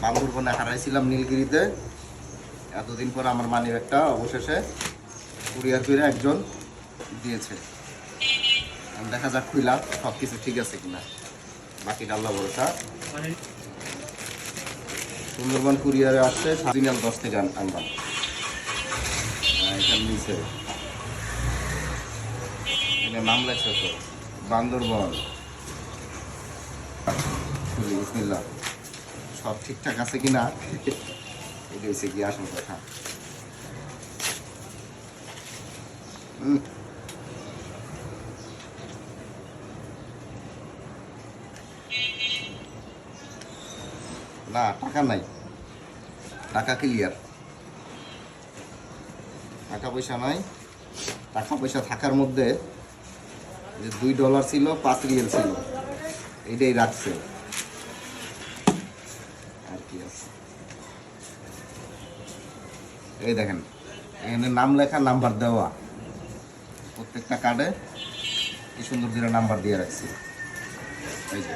বান্দরবনে হারাইছিলাম নীলগিরিতে। এতদিন পর আমার মানি ব্যাগটা অবশেষে কুরিয়ার করে একজন দিয়েছে। দেখা যাক খুইলা সব কিছু ঠিক আছে কিনা, বাকিটা আল্লাহ ভরসা। সুন্দরবন কুরিয়ারে আসছে 10 থেকে আনলাম। এখানে নিচে নাম লেখছে তো বান্দরবন। বিসমিল্লাহ, সব ঠিকঠাক আছে কিনা এটা হচ্ছে কি আসল কথা। না, টাকা নাই, টাকা ক্লিয়ার, টাকা পয়সা নাই। টাকা পয়সা থাকার মধ্যে যে $2 ছিল, 5 রিয়েল ছিল, এইটাই রাখছে আর কি আছে। এই দেখেন এখানে নাম লেখা, নাম্বার দেওয়া, প্রত্যেকটা কার্ডে কি সুন্দর করে নাম্বার দিয়ে রাখছি, এই যে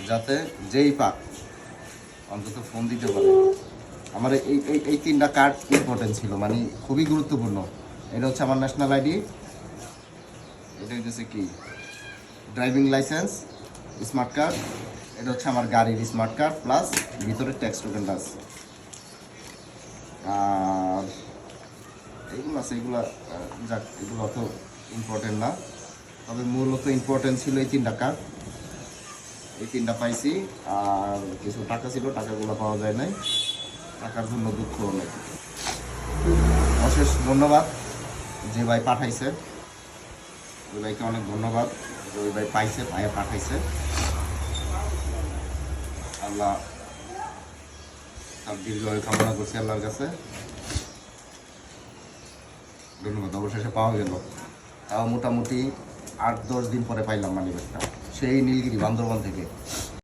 যাতে যেই পাক অন্তত ফোন দিতে পারে। আমার এই 3টা কার্ড ইম্পর্টেন্ট ছিল, মানে খুবই গুরুত্বপূর্ণ। এটা হচ্ছে আমার ন্যাশনাল আইডি, এটা হচ্ছে কি ড্রাইভিং লাইসেন্স, স্মার্ট কার্ড, এটা হচ্ছে আমার গাড়ির স্মার্ট কার্ড, প্লাস ভিতরে ট্যাক্স টোকেনটা আছে। আর এইগুলো আছে, এগুলো যাক, এগুলো অত ইম্পর্টেন্ট না, তবে মূলত ইম্পর্টেন্ট ছিল এই 3টা কার্ড। এই 3টা পাইছি। আর কিছু টাকা ছিল, টাকাগুলো পাওয়া যায় নাই, টাকার জন্য দুঃখ অনেক। অশেষ ধন্যবাদ যে ভাই পাঠাইছে, ওই ভাইকে অনেক ধন্যবাদ। ওই ভাই পাইছে, ভাইয়া পাঠাইছে। আল্লাহ তার দীর্ঘায়ু কামনা করছি আল্লাহর কাছে। ধন্যবাদ, অবশেষে পাওয়া গেল। তাও মোটামুটি 8-10 দিন পরে পাইলাম মানি ব্যাগটা, সেই নীলগিরি বান্দরবান থেকে।